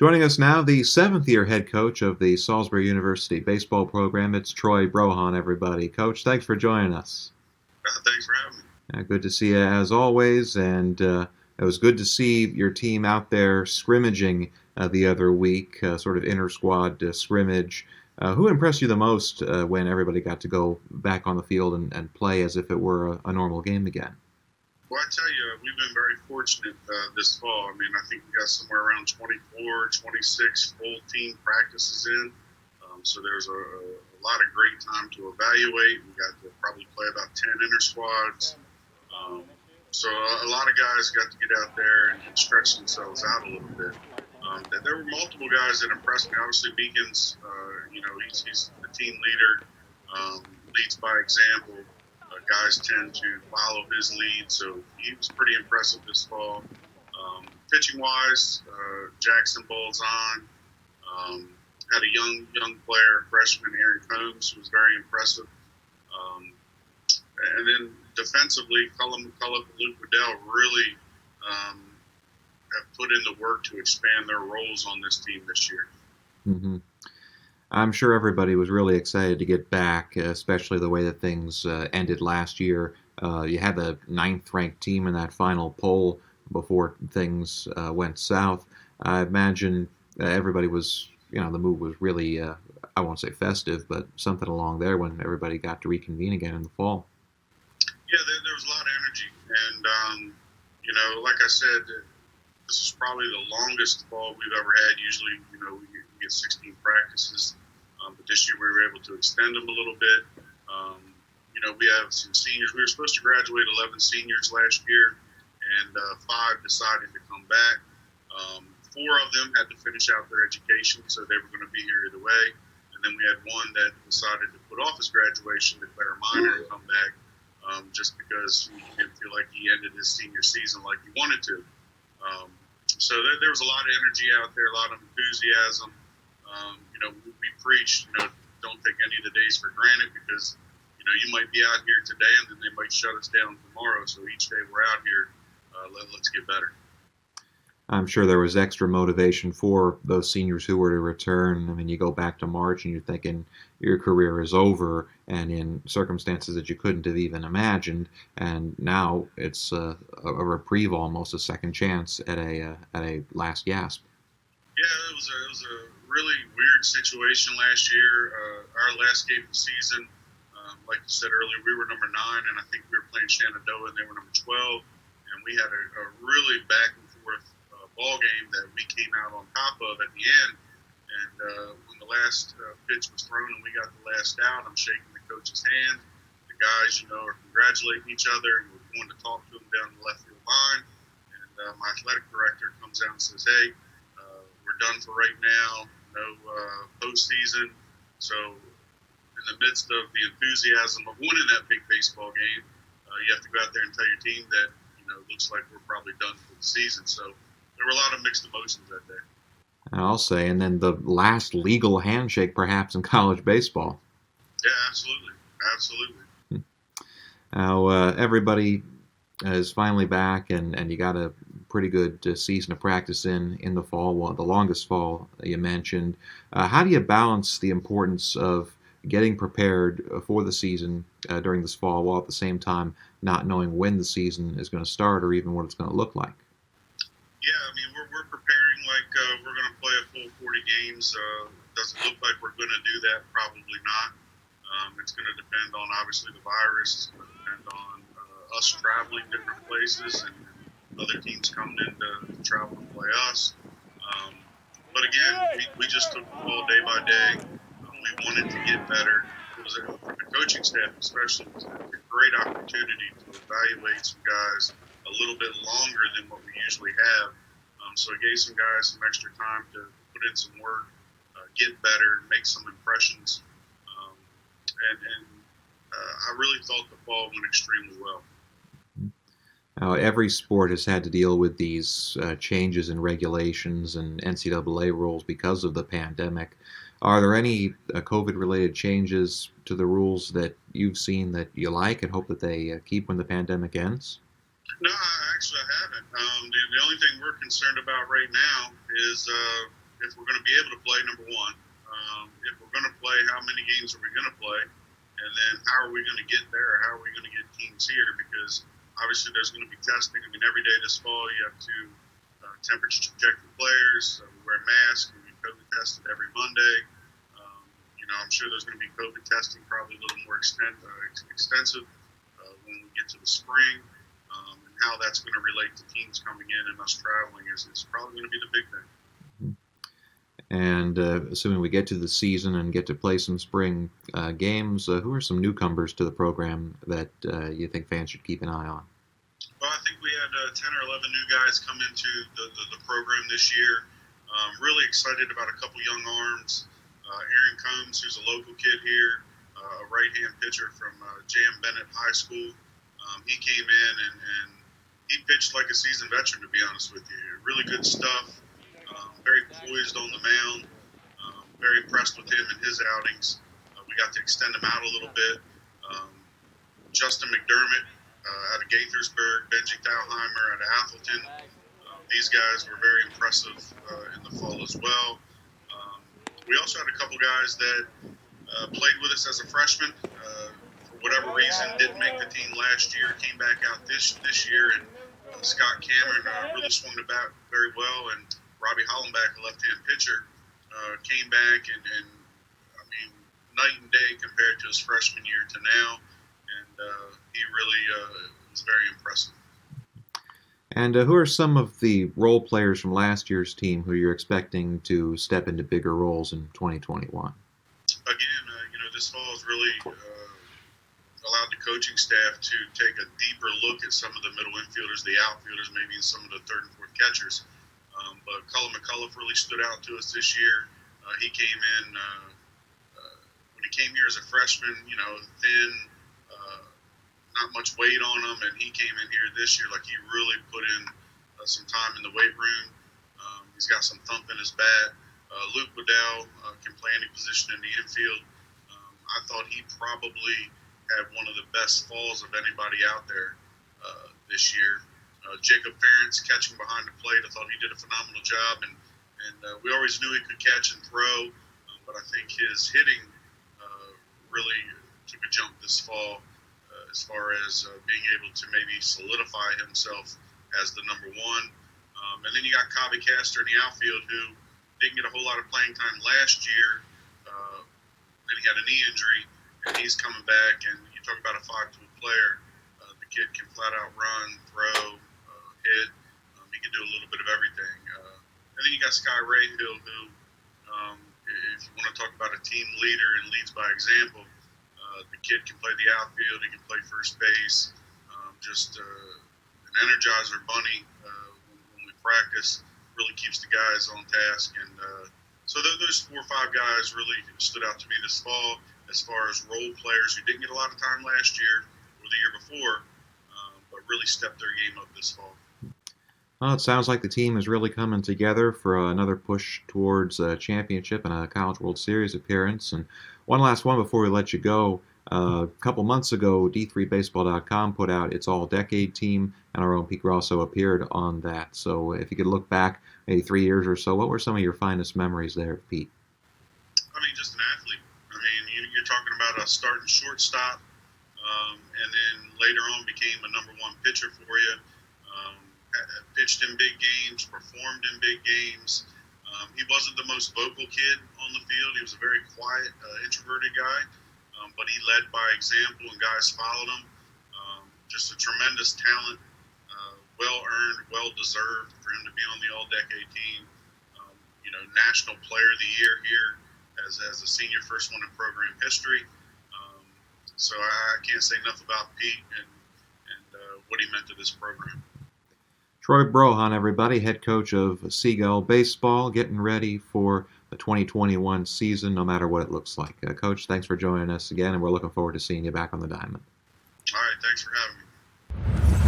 Joining us now, the seventh-year head coach of the Salisbury University baseball program. It's Troy Brohawn, everybody. Coach, thanks for joining us. Thanks for having me. Good to see you as always, and it was good to see your team out there scrimmaging the other week, sort of inter-squad scrimmage. Who impressed you the most when everybody got to go back on the field and play as if it were a normal game again? Well, I tell you, we've been very fortunate this fall. I mean, I think we got somewhere around 24, 26 full team practices in. So there's a lot of great time to evaluate. We got to probably play about 10 inter-squads. So a lot of guys got to get out there and stretch themselves out a little bit. There were multiple guys that impressed me. Obviously, Beacon's, he's the team leader, leads by example. Guys tend to follow his lead, so he was pretty impressive this fall. Pitching-wise, Jackson Bolzon had a young player, freshman Aaron Combs, who was very impressive. And then defensively, Cullen McCullough and Luke Waddell really have put in the work to expand their roles on this team this year. Mm-hmm. I'm sure everybody was really excited to get back, especially the way that things ended last year. You had the 9th-ranked team in that final poll before things went south. I imagine everybody was, the mood was really, I won't say festive, but something along there when everybody got to reconvene again in the fall. Yeah, there was a lot of energy. And, like I said, this is probably the longest fall we've ever had. Usually, we get 16 practices. But this year we were able to extend them a little bit. We have some seniors. We were supposed to graduate 11 seniors last year, and 5 decided to come back. 4 of them had to finish out their education, so they were going to be here either way. And then we had one that decided to put off his graduation, declare a minor, and come back just because he didn't feel like he ended his senior season like he wanted to. So there was a lot of energy out there, a lot of enthusiasm. We preach, don't take any of the days for granted because, you might be out here today and then they might shut us down tomorrow. So each day we're out here, let's get better. I'm sure there was extra motivation for those seniors who were to return. I mean, you go back to March and you're thinking your career is over and in circumstances that you couldn't have even imagined. And now it's a reprieve, almost a second chance at a last gasp. Yeah, it was a really weird situation last year. Our last game of the season, like you said earlier, we were number 9, and I think we were playing Shenandoah, and they were number 12. And we had a really back and forth ball game that we came out on top of at the end. And when the last pitch was thrown and we got the last out, I'm shaking the coach's hand. The guys, are congratulating each other, and we're going to talk to them down the left field line. And my athletic director comes out and says, "Hey, we're done for right now. No postseason." So in the midst of the enthusiasm of winning that big baseball game, you have to go out there and tell your team that, it looks like we're probably done for the season. So there were a lot of mixed emotions that day. I'll say, and then the last legal handshake perhaps in college baseball. Yeah, absolutely. Absolutely. Now, everybody is finally back, and you got a pretty good season of practice in the fall, the longest fall you mentioned. How do you balance the importance of getting prepared for the season during this fall while at the same time not knowing when the season is going to start or even what it's going to look like? Yeah, I mean, we're preparing like we're going to play a full 40 games. Does it look like we're going to do that? Probably not. It's going to depend on, obviously, the virus. It's going to depend on us traveling different places and other teams coming in to travel and play us. But again, we just took the ball day by day. We wanted to get better. It was from the coaching staff especially, it was a great opportunity to evaluate some guys a little bit longer than what we usually have. So it gave some guys some extra time to put in some work, get better, make some impressions. And I really thought the fall went extremely well. Every sport has had to deal with these changes in regulations and NCAA rules because of the pandemic. Are there any COVID-related changes to the rules that you've seen that you like and hope that they keep when the pandemic ends? No, actually I haven't. The only thing we're concerned about right now is if we're going to be able to play, number one. If we're going to play, how many games are we going to play? And then how are we going to get there? How are we going to get teams here? Because obviously there's going to be testing. I mean, every day this fall you have to temperature check the players, we wear masks, we get COVID tested every Monday. I'm sure there's going to be COVID testing probably a little more extensive when we get to the spring. And how that's going to relate to teams coming in and us traveling is probably going to be the big thing. And assuming we get to the season and get to play some spring games, who are some newcomers to the program that you think fans should keep an eye on? Well, I think we had 10 or 11 new guys come into the program this year. Really excited about a couple young arms. Aaron Combs, who's a local kid here, a right-hand pitcher from J.M. Bennett High School. He came in and he pitched like a seasoned veteran, to be honest with you. Really good stuff. Very poised on the mound. Very impressed with him and his outings. We got to extend him out a little bit. Justin McDermott out of Gaithersburg, Benji Thalheimer out of Athelton. These guys were very impressive in the fall as well. We also had a couple guys that played with us as a freshman. For whatever reason, didn't make the team last year, came back out this year, and Scott Cameron really swung the bat very well, and Robbie Hollenbach, a left-hand pitcher, came back and I mean, night and day compared to his freshman year to now, and he really was very impressive. And who are some of the role players from last year's team who you're expecting to step into bigger roles in 2021? Again, this fall has really allowed the coaching staff to take a deeper look at some of the middle infielders, the outfielders, maybe some of the third and fourth catchers. But Cullen McCullough really stood out to us this year. He came in, when he came here as a freshman, thin, not much weight on him, and he came in here this year like he really put in some time in the weight room. He's got some thump in his bat. Luke Waddell can play any position in the infield. I thought he probably had one of the best falls of anybody out there this year. Jacob Ferentz catching behind the plate, I thought he did a phenomenal job, and we always knew he could catch and throw, but I think his hitting really took a jump this fall as far as being able to maybe solidify himself as the number one. And then you got Kavi Castor in the outfield, who didn't get a whole lot of playing time last year. Then he had a knee injury, and he's coming back, and you talk about a 5-tool player. The kid can flat out run, throw, hit. He can do a little bit of everything. And then you got Sky Rayhill, who, if you want to talk about a team leader and leads by example, the kid can play the outfield, he can play first base. Just an energizer bunny when we practice. Really keeps the guys on task. And so those 4 or 5 guys really stood out to me this fall as far as role players who didn't get a lot of time last year or the year before, but really stepped their game up this fall. Well, it sounds like the team is really coming together for another push towards a championship and a College World Series appearance. And one last one before we let you go. A couple months ago, D3Baseball.com put out its all-decade team, and our own Pete Grasso appeared on that. So if you could look back maybe 3 years or so, what were some of your finest memories there, Pete? I mean, just an athlete. I mean, you're talking about a starting shortstop, and then later on became a number one pitcher for you. Pitched in big games, performed in big games. He wasn't the most vocal kid on the field. He was a very quiet, introverted guy, but he led by example, and guys followed him. Just a tremendous talent, well-earned, well-deserved for him to be on the all-decade team. National Player of the Year here as a senior, first one in program history. So I can't say enough about Pete and what he meant to this program. Troy Brohawn, everybody, head coach of Sea Gull baseball, getting ready for the 2021 season, no matter what it looks like. Coach, thanks for joining us again, and we're looking forward to seeing you back on the diamond. All right, thanks for having me.